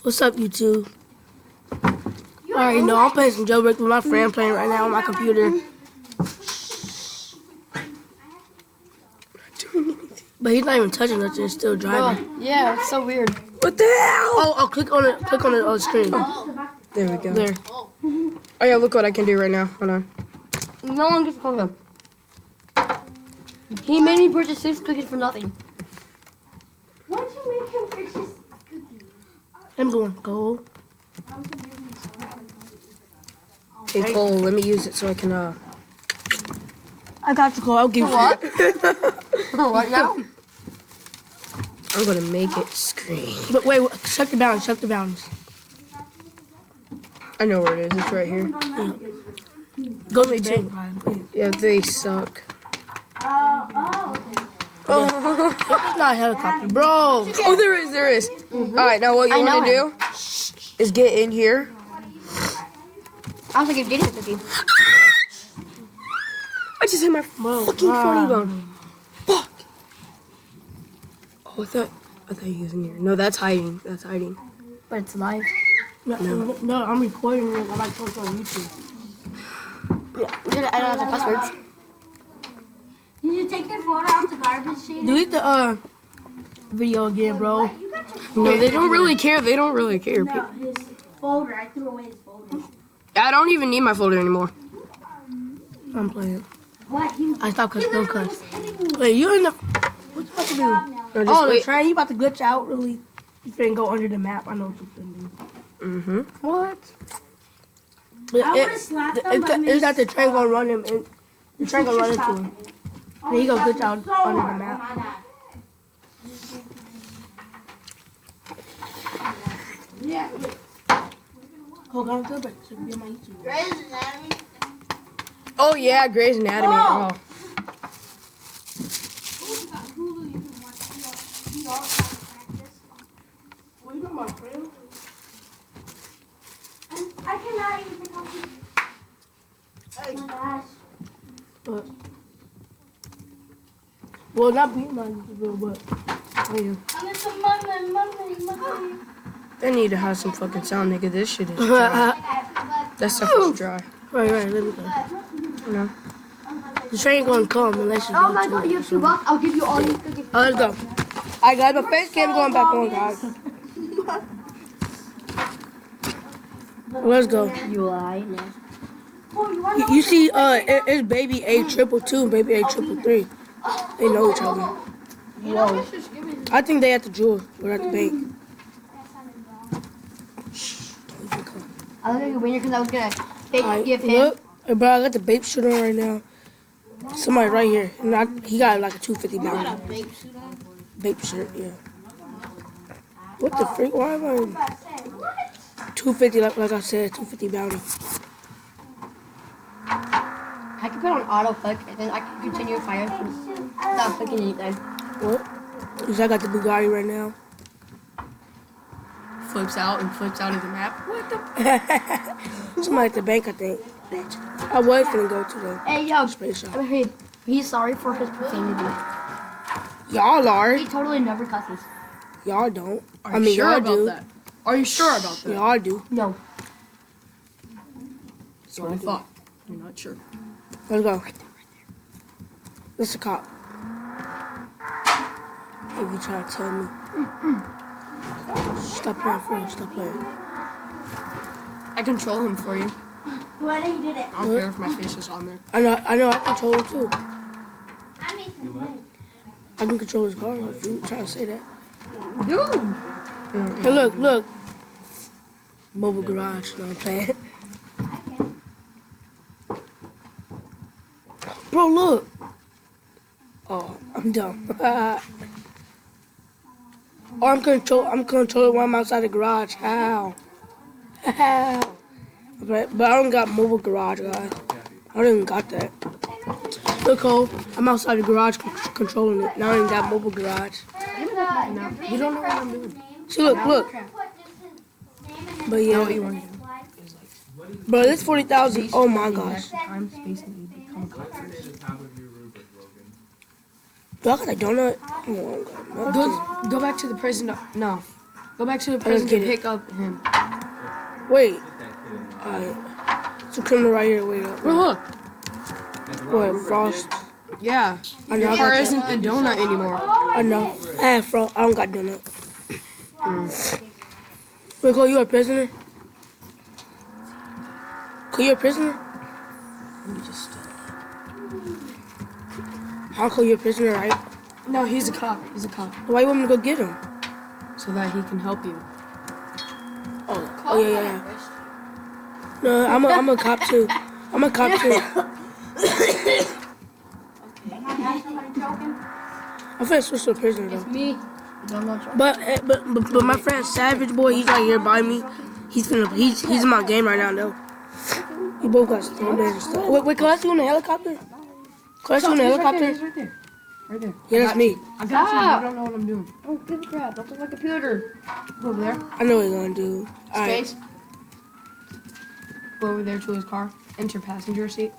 What's up, YouTube? Alright, no, I'm playing some Jailbreak with my friend playing right now on my computer. But he's not even touching nothing, it's still driving. Oh, yeah, it's so weird. What the hell? Oh, click on it. Click on the screen. There we go. There. Oh yeah, look what I can do right now. Hold on. No one gets to call him. He made me purchase 6 cookies for nothing. Why'd you make him purchase cookies? I'm going gold. Hey Cole, let me use it so I can I got you, Cole. I'll give you what? it. What now? I'm gonna make it screen. But wait, check the balance. Check the balance. I know where it is. It's right here. Yeah. Go to the bank. Yeah, they suck. Okay. It's not a helicopter, bro. Oh, there is. There is. All right, now what you want to do is get in here. I was like, you're getting a cookie. I just hit my fucking funny bone. Fuck. Oh, I thought he was in here. No, that's hiding. That's hiding. But it's live. No, I'm recording it. I'm like posting on YouTube. Yeah, we're gonna edit out the passwords. Did you take your photo out the garbage can? Delete the video again, bro. No, they don't really care. They don't really care. No, his folder. I threw away his folder. I don't even need my folder anymore. I'm playing. What? I stopped because no cuss. Wait, you in the... What you about to do? No, just Oh, the wait. train? You about to glitch out, really? You finna go under the map. I know what you're finna do. What? But I would've slapped him, but it's that the train gonna run him, and the train gonna run into him. Then he gonna glitch out under the map. Yeah. Hold on, Jailbreak. So you can be on my YouTube. Grey's Anatomy. Oh yeah, Grey's Anatomy. Oh. What you doing, my friend? I cannot even pick up the... Oh my gosh. But, well, not being my YouTube, but yeah. I'm in some money. They need to have some fucking sound, nigga. This shit is dry. That stuff is dry. Right, let me go. You know? The train gonna come unless you Oh go my to god, it. you have $2. I'll give you all these cookies. Oh, let's go. I got my face cam going back on, guys. Let's go. You lie. You see, it's baby A222 and baby A333. They know each other. Whoa. I think they at the jewel or at the bank. I look like a winner because I was gonna fake give him. Look, bro, I got the babe shit on right now. Somebody right here. And he got like a 250 bounty. Babe shirt, yeah. What the freak? Why am I 250? Like I said, 250 bounty. I can put on auto click and then I can continue fire without clicking anything. What? Because I got the Bugatti right now. Flips out of the map. What the? Somebody at the bank, I think. I was gonna go to the Hey yo, space shop. hey, he's sorry for his profanity. Y'all are. He totally never cusses. Y'all don't. Are you sure about that? Are you sure about that? Y'all do. No. That's what I thought. You're not sure. Let's go. That's a cop. If you try to tell me. Stop playing, friend. Stop playing. I control him for you. Why did he did it? I don't care if my face is on there. I know. I control him too. I made some I can control his car if you try to say that. Dude. Hey, look. Mobile garage. No, I'm playing. Bro, look. Oh, I'm dumb. I'm controlling while I'm outside the garage. How? How? But I don't got mobile garage, guys. I don't even got that. Look, Cole, I'm outside the garage controlling it. Now I ain't got mobile garage. You don't know what I'm doing. See, look. But yeah. What you want to do? Bro, this 40,000. Oh my gosh. Time, space, and you become a cop. Do I got a donut? Oh, Go back to the prison. No. Go back to the prison get and it. pick up him. Wait. Alright. It's a criminal right here. Wait up. Bro, look. What? Frost? Yeah. I know. Your I car got that. isn't a donut anymore. I know. I have Frost. I don't got donut. Wait, Cole, you a prisoner? Cole, you a prisoner? Let me just... I'll call you a prisoner, right? No, he's a cop. He's a cop. Why you want me to go get him? So that he can help you. Oh yeah. No, I'm a cop too. I'm a cop too. I'm finna switch to a prisoner though. Me. But my friend Savage Boy, he's right here by me. He's in my game right now though. We both got snowmen and stuff. Wait, can I see you in the helicopter? Can I see you in the helicopter? He's right there. Right there. Yeah, that's me. I got you. I don't know what I'm doing. Oh, good crap. That's on my computer. Go over there. I know what he's gonna do. Alright. Space. Go over there to his car. Enter passenger seat.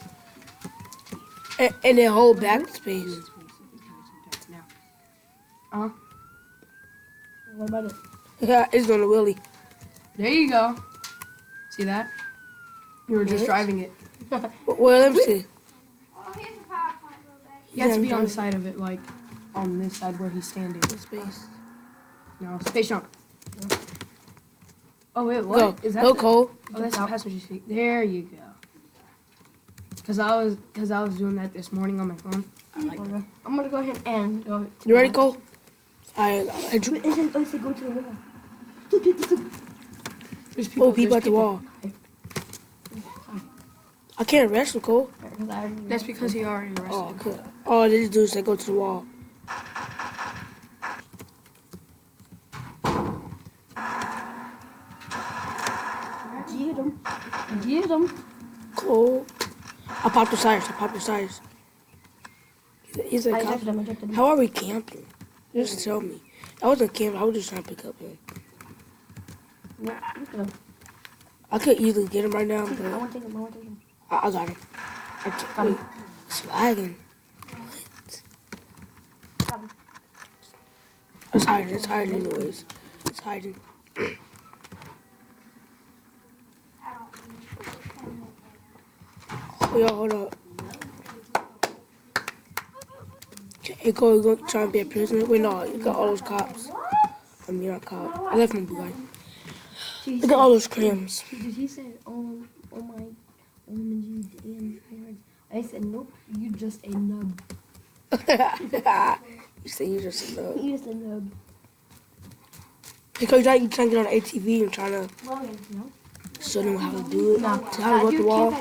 And then hold back space. Now. Uh-huh. What about it? Yeah, it's gonna Willie. There you go. See that? You were just driving it. Well, let me see. You have to be on the side of it, like on this side where he's standing. Space. No, space jump. Oh wait, what? Go. Is that Go, the- Cole. Oh, that's the passenger seat. There you go. Cause I was doing that this morning on my phone. I like that. I'm gonna go ahead and go. You ready, Cole? I It said go to the wall. There's people there's at the wall. I can't arrest him, Cole. That's because he already arrested. Oh, good. Oh, this dude said go to the wall. Get him. Get him. Cole. I popped the tires. He's a I cop. ejected him. How are we camping? Just tell me. I wasn't camping. I was just trying to pick up him. Yeah, look at him. I could easily get him right now, I but want to take him. I got him. Got him. It's lagging. Got him. It's hiding anyways. It's hiding. Yo, hold up. Hey, Cole, you gonna try and be a prisoner? Wait, no, you got all those cops. I mean, not cop. I left my boy. Look at all those crims. He said, oh my, you damn parents. I said, nope, you just a nub. You say you just a nub. You just a nub. Because you trying to get on the ATV and trying to No. show them how to do it. No. How to go up the wall.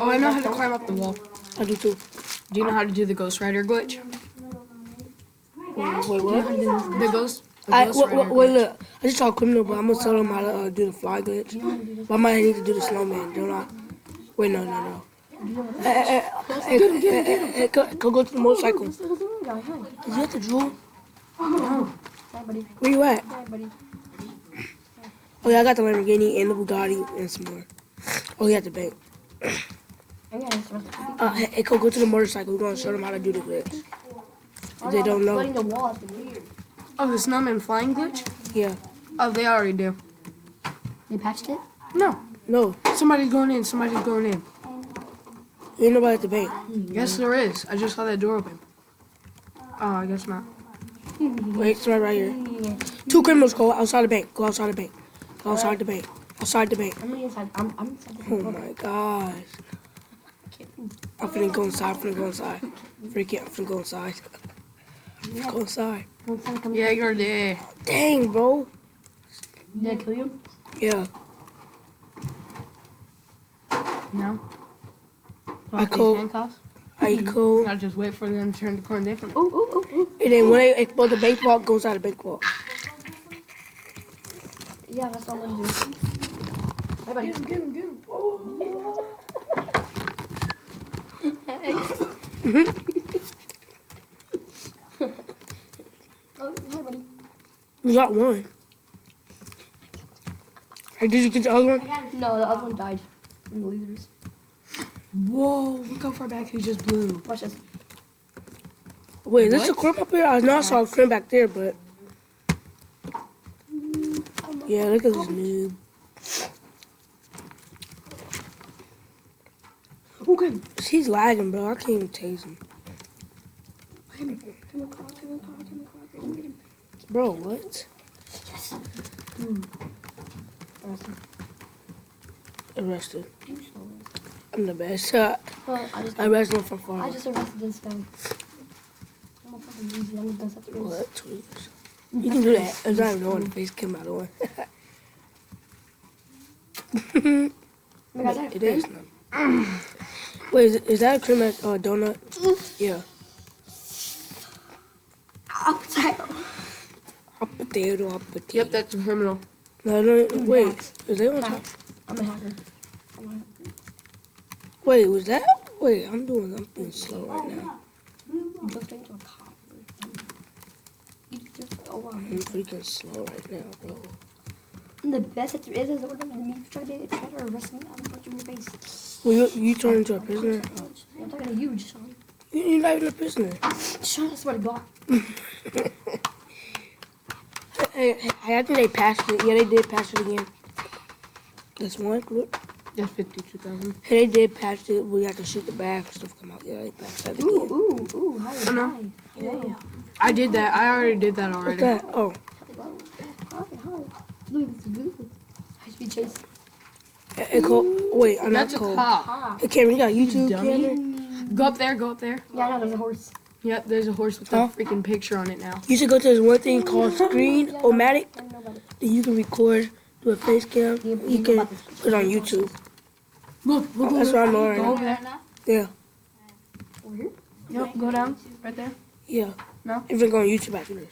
Oh, I know how to climb up the wall. I do too. Do you know how to do the Ghost Rider glitch? Wait, what? The Ghost Wait, Rider wait, glitch. look. I just saw a criminal, but I'm gonna tell him how to do the fly glitch. But I might need to do the snowman, don't I? Wait, no. Hey, go to the motorcycle. Is you at the jewel? Where you at? Oh yeah, I got the Lamborghini and the Bugatti and some more. Oh, you at the bank. Hey, go to the motorcycle. We're gonna show them how to do the glitch. If they don't know. Oh, the snowman flying glitch? Yeah. Oh, they already do. They patched it? No. Somebody's going in. Ain't nobody at the bank. Yes, there is. I just saw that door open. Oh, I guess not. Wait, it's right here. 2 criminals go outside the bank. Go outside the bank. Go outside the bank. Outside the bank. I'm inside. I'm inside. Oh my gosh. I'm finna go inside. Freak it. I'm finna go inside. Go inside. Yeah, you're there. Dang, bro. Did I kill you? Yeah. No. I cool. Handcuffs? I cool. I'll just wait for them to turn the corner different. Oh. And then when they explode the bank vault, go inside the bank vault. Yeah, that's all I'm gonna do. Bye bye. Get him. Oh, hi, buddy. We got one. Hey, did you get the other one? No, the other one died. From the losers. Whoa, look how far back he just blew. Watch this. Wait, is this a crimp up here? I know I saw a crimp back there, but Yeah, look at this noob. Okay. He's lagging, bro. I can't even tase him. Bro, what? Arrested. I'm the best. Well, I arrested him from far. I just arrested this guy. I'm a fucking easy. I'm the best at the race. What? Tweets. You can do that. It's not even knowing the face came out of one. It is. No. Wait, is that a cream donut? Yeah. I'll potato. A potato. Yep, that's a criminal. No, no, wait. Is that one? Hacks. I'm a hacker. Wait, was that? Wait, I'm being slow right now. You just into a cop. You just go on. I'm freaking slow right now, bro. And the best that there is what I'm going to try to arrest me. I'm punching your face. Well, you turned into a prisoner? Oh. I'm talking to you, Sean. You're not even a prisoner. Sean, I swear to God. Hey, I think they passed it. Yeah, they did pass it again. That's one. Look. That's 52,000. Hey, they did pass it. We have to shoot the bag and stuff come out. Yeah, they passed that again. Ooh, hi. Yeah. I did that. I already did that already. What's that? Oh. Hi. Look, this is good. High speed chase. Hey, Cole. Wait, I'm That's a not Cole. cop. Hey, Cameron, you got YouTube, dummy. Cameron? Go up there, go up there. Yeah, I know, there's a horse. Yep, there's a horse with a freaking picture on it now. You should go to this one thing called Screen-O-Matic. I know about it. Then you can record, do a face cam. You can put it on YouTube. Look, That's what I'm doing right go now. over there. Yeah, Over here? Yep, go down. Right there. yeah. No? If you're going on YouTube after this.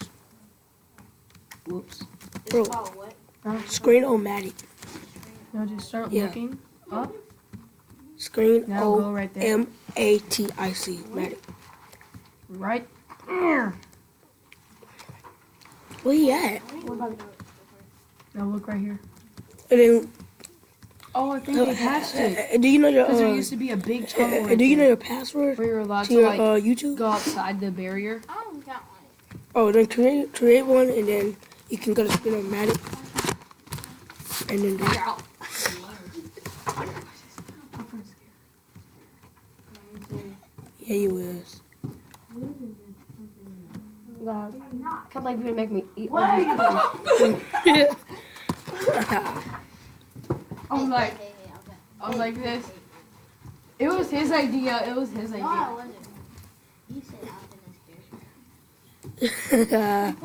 Whoops. Bro, Screen-O-Matic. Now just start Yeah. looking up. Screen-O-M-A-T-I-C. Now go right there. Matic. Right there. Where you at? What about it? Now look right here. And then, Oh, I think they patched it. do you know your, Because there used to be a big tunnel right do you know there your password where you're allowed to to your like YouTube? go outside the barrier. I don't got one. Oh, then create one, and then you can go to Screen-O-Matic. And then do it. Yeah, you is. God. I can't believe you're gonna make me eat all these cookies. I was like this. It was his idea. It was his idea. No, I wasn't. You said I was gonna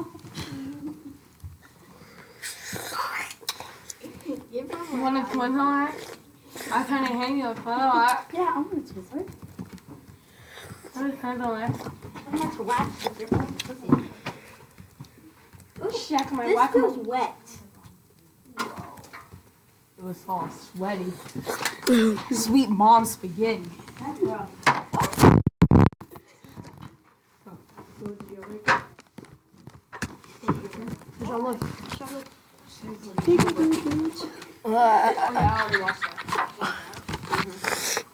You want to twin that? I kind of hang you a photo. Yeah, I'm gonna twist it. I was kind of like, I'm not to wax with your pussy. check my This whack. feels wet. It was all sweaty. Sweet mom spaghetti. Sean, look. I already watched that.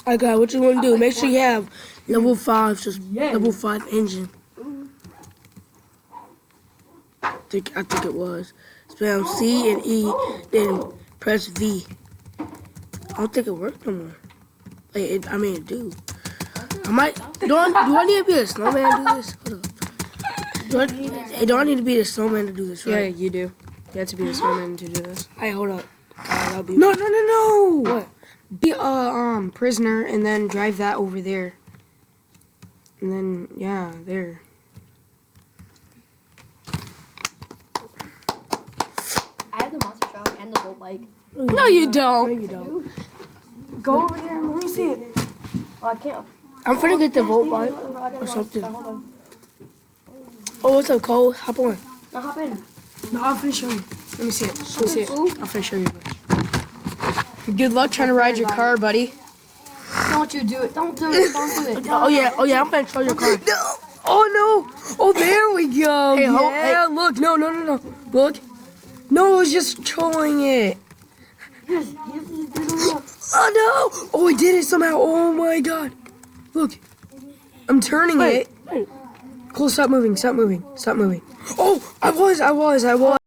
Alright, guys, what you want to do? Make sure you have level 5, just level 5 engine. I think it was. Spam C and E, then press V. I don't think it worked no more. Like, it do. I might. Do I need to be a snowman to do this? Hold up. Do I need to be the snowman to do this, Yeah, right? you do. You have to be a snowman to do this. Alright, hold up. I'll be No. What? Be a prisoner and then drive that over there. And then yeah, there. I have the monster truck and the boat bike. No, you No, don't. you don't. Go over there and let me see it. Oh, I can't. I'm finna get the Volt bike or something. Hold on. Oh, what's up, Cole? Hop on. Now hop in. No, I'm finna show you. Let me see it. Let me see it. I'm finna show you. Good luck trying to ride your car, buddy. Don't you do it. Don't do it. Don't do it. Oh yeah, I'm finna show your car. No. Oh no. Oh, there we go. Hey, yeah. Look. No. Look. No, I was just trolling it. Oh no. Oh, I did it somehow. Oh my god. Look. I'm turning it. Wait. Cole, stop moving. Stop moving. Stop moving. Oh, I was.